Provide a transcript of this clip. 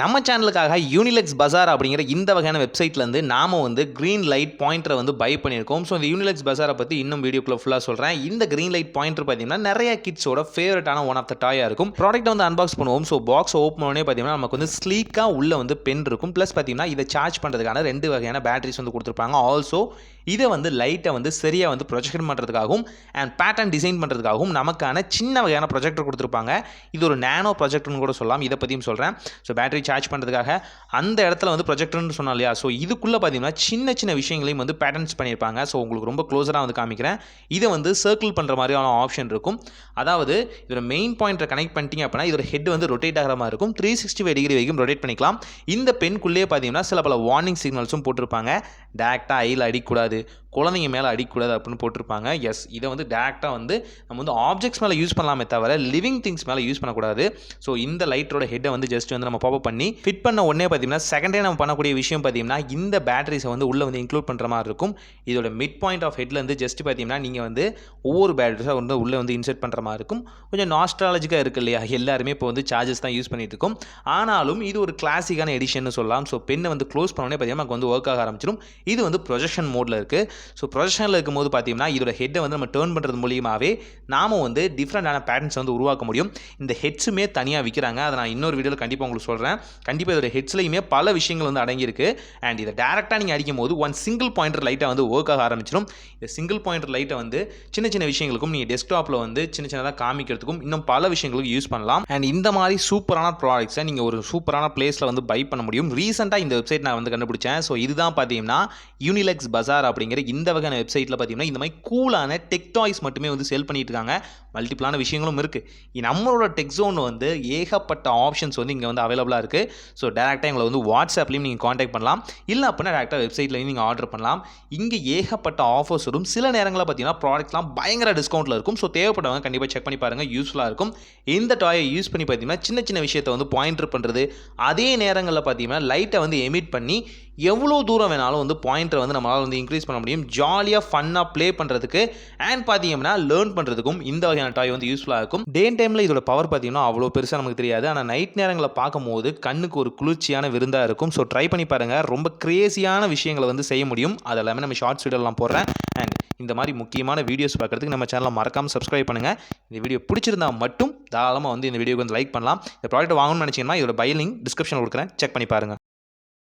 நம்ம சேனலுக்காக யூனிலெக்ஸ் பஜார் அப்படிங்கிற இந்த வகையான வெப்சைட்லேருந்து நாம வந்து க்ரீன் லைட் பாயிண்டரை வந்து பை பண்ணியிருக்கோம். ஸோ இந்த யூனிலெக்ஸ் பஜாரை பற்றி இன்னும் வீடியோக்குள்ள ஃபுல்லாக சொல்கிறேன். இந்த க்ரீன் லைட் பாயிண்டர் பார்த்தீங்கன்னா நிறைய கிட்ஸோட ஃபேவரட்டான ஒன் ஆஃப் த டாயாக இருக்கும். ப்ராடக்ட்டை வந்து அன்பாக்ஸ் பண்ணுவோம். ஸோ பாக்ஸ் ஓப்பன் பண்ணோடனே பார்த்தீங்கன்னா நமக்கு வந்து ஸ்லீக்காக உள்ள வந்து பென் இருக்கும். ப்ளஸ் பார்த்தீங்கன்னா இதை சார்ஜ் பண்ணுறதுக்கான 2 வகையான பேட்டரிஸ் வந்து கொடுத்துருப்பாங்க. ஆல்சோ இதை வந்து லைட்டை வந்து சரியாக வந்து ப்ரொஜெக்ஷன் பண்ணுறதுக்காகவும் அண்ட் பேட்டர்ன் டிசைன் பண்ணுறதுக்காகவும் நமக்கான சின்ன வகையான ப்ரொஜெக்டர் கொடுத்துருப்பாங்க. இது ஒரு நேனோ ப்ரொஜெக்டர்னு கூட சொல்லலாம். இதை பற்றியும் சொல்கிறேன். ஸோ பேட்டரி சார்ஜ் பண்ணுறதுக்காக அந்த இடத்துல வந்து ப்ரொஜெக்டர்னு சொன்னோம் இல்லையா. ஸோ இதுக்குள்ளே பார்த்தீங்கன்னா சின்ன சின்ன விஷயங்களையும் வந்து பேட்டர்ன்ஸ் பண்ணியிருப்பாங்க. ஸோ உங்களுக்கு ரொம்ப க்ளோஸராக வந்து காமிக்கிறேன். இதை வந்து சர்க்கிள் பண்ணுற மாதிரியான ஆப்ஷன் இருக்கும். அதாவது இதோட மெயின் பாயிண்ட்டை கனெக்ட் பண்ணிட்டீங்க அப்படின்னா இதோட ஹெட் வந்து ரொட்டேட் ஆகிற மாதிரி இருக்கும். 365 டிகிரி வரைக்கும் ரொட்டேட் பண்ணிக்கலாம். இந்த பென்குள்ளேயே பார்த்தீங்கன்னா சில பல வார்னிங் சிக்னல்ஸும் போட்டிருப்பாங்க. டேரெக்டாக ஐயில் அடிக்கக்கூடாது, குழந்தைங்க மேலே அடிக்கக்கூடாது அப்படின்னு போட்டிருப்பாங்க. எஸ், இதை வந்து டேரெக்டாக வந்து நம்ம வந்து ஆப்ஜெக்ட்ஸ் மேலே யூஸ் பண்ணலாமே தவிர லிவிங் திங்ஸ் மேலே யூஸ் பண்ணக்கூடாது. ஸோ இந்த லைட்டோட ஹெட்டை வந்து ஜஸ்ட் வந்து நம்ம பாப் பண்ணி ஃபிட் பண்ண உடனே பார்த்தீங்கன்னா செகண்டே நம்ம பண்ணக்கூடிய விஷயம் பார்த்தீங்கன்னா இந்த பேட்டரிஸை வந்து உள்ளே வந்து இன்க்ளூட் பண்ணுற மாதிரி இருக்கும். இதோட மிட் பாயிண்ட் ஆஃப் ஹெட்லேருந்து ஜஸ்ட் பார்த்தீங்கன்னா நீங்கள் வந்து ஒவ்வொரு பேட்டரிஸாக வந்து உள்ளே வந்து இன்செர்ட் பண்ணுற மாதிரி இருக்கும். கொஞ்சம் நாஸ்டாலஜிக்காக இருக்குது இல்லையா. எல்லாருமே இப்போ வந்து சார்ஜஸ் தான் யூஸ் பண்ணிட்டு இருக்கோம். ஆனாலும் இது ஒரு கிளாசிக்கான எடிஷன் சொல்லலாம். ஸோ பெண்ணை வந்து க்ளோஸ் பண்ணோடனே பார்த்தீங்கன்னா நமக்கு வந்து ஒர்க் ஆக ஆரம்பிச்சிடும். இது வந்து ப்ரொஜெக்ஷன் மோடில் இருக்குது. ஸோ ப்ரொஜெக்ஷனில் இருக்கும்போது பார்த்தீங்கன்னா இதோட ஹெட்டை வந்து நம்ம டர்ன் பண்ணுறது மூலியமாகவே நாம வந்து டிஃப்ரெண்டான பேட்டர்ன்ஸ் வந்து உருவாக்க முடியும். இந்த ஹெட்ஸுமே தனியாக விற்கிறாங்க. அதை நான் இன்னொரு வீடியோவில் கண்டிப்பாக உங்களுக்கு சொல்கிறேன். கண்டிப்பாக இதோட ஹெட்ஸ்லையுமே பல விஷயங்கள் வந்து அடங்கியிருக்கு. அண்ட் இதை டேரெக்டாக நீங்கள் அடிக்கும் போது ஒன் சிங்கிள் பாயிண்டர் லைட்டை வந்து ஒர்க் ஆக ஆரம்பிச்சிடும். இந்த சிங்கிள் பாயிண்டர் லைட்டை வந்து சின்ன சின்ன விஷயங்களுக்கும் நீங்கள் டெஸ்க்டாப்பில் வந்து சின்ன சின்னதாக காமிக்கிறதுக்கும் இன்னும் பல விஷயங்களுக்கு யூஸ் பண்ணலாம். அண்ட் இந்த மாதிரி சூப்பரான ப்ராடக்ட்ஸை நீங்கள் ஒரு சூப்பரான பிளேஸில் வந்து பை பண்ண முடியும். ரீசெண்டாக இந்த வெப்சைட் நான் வந்து கண்டுபிடிச்சேன். ஸோ இதுதான் பார்த்தீங்கன்னா யூனிலெக்ஸ் பஜார் அப்படிங்கிற இந்த வகையான வெப்சைட்டில் பார்த்தீங்கன்னா இந்த மாதிரி கூலான டெக் டாய்ஸ் மட்டுமே வந்து செல் பண்ணிட்டு இருக்காங்க. மல்டிபிளான விஷயங்களும் இருக்குது. நம்மளோட டெக் ஜோன் வந்து ஏகப்பட்ட ஆப்ஷன்ஸ் வந்து இங்கே வந்து அவைலபிளாக இருக்குது. ஸோ டேரெக்டாக எங்களை வந்து வாட்ஸ்அப்லேயும் நீங்கள் காண்டாக்ட் பண்ணலாம். இல்லை அப்படின்னா டேரெக்டாக வெப்சைட்லையும் நீங்கள் ஆர்டர் பண்ணலாம். இங்கே ஏகப்பட்ட ஆஃபர்ஸ் வரும். சில நேரங்களில் பார்த்தீங்கன்னா ப்ராடக்ட்லாம் பயங்கர டிஸ்கவுண்ட்டில் இருக்கும். ஸோ தேவைப்பட்டவங்க கண்டிப்பாக செக் பண்ணி பாருங்கள். யூஸ்ஃபுல்லாக இருக்கும். இந்த டாயை யூஸ் பண்ணி பார்த்தீங்கன்னா சின்ன சின்ன விஷயத்தை வந்து பாயிண்டர் பண்ணுறது, அதே நேரங்களில் பார்த்தீங்கன்னா லைட்டை வந்து எமிட் பண்ணி எவ்வளோ தூரம் வேணாலும் வந்து பாயிண்டரை வந்து நம்மளால் வந்து இன்க்ரீஸ் பண்ண முடியும். ஜாலியாக ஃபன்னாக ப்ளே பண்ணுறதுக்கு அண்ட் பார்த்தீங்கன்னா லேர்ன் பண்ணுறதுக்கும் இந்த வகையான டாய் வந்து யூஸ்ஃபுல்லாக இருக்கும். டே டைமில் இதோட பவர் பார்த்தீங்கன்னா அவ்வளோ பெருசாக நமக்கு தெரியாது. ஆனால் நைட் நேரங்களில் பார்க்கும்போது கண்ணுக்கு ஒரு குளிர்ச்சியான விருந்தாக இருக்கும். ஸோ ட்ரை பண்ணி பாருங்கள். ரொம்ப கிரேசியான விஷயங்களை வந்து செய்ய முடியும். அது எல்லாமே நம்ம ஷார்ட்ஸ் வீடியோலாம் போடுறேன். அண்ட் இந்த மாதிரி முக்கியமான வீடியோஸ் பார்க்குறதுக்கு நம்ம சேனலை மறக்காமல் சப்ஸ்கிரைப் பண்ணுங்கள். இந்த வீடியோ பிடிச்சிருந்தா மட்டும் தாராளமாக வந்து இந்த வீடியோக்கு வந்து லைக் பண்ணலாம். இந்த ப்ராடக்ட் வாங்கணும்னு நினச்சிங்கன்னா இதோட பை லிங்க் டிஸ்கிரிப்ஷனில் கொடுக்குறேன். செக் பண்ணி பாருங்கள்.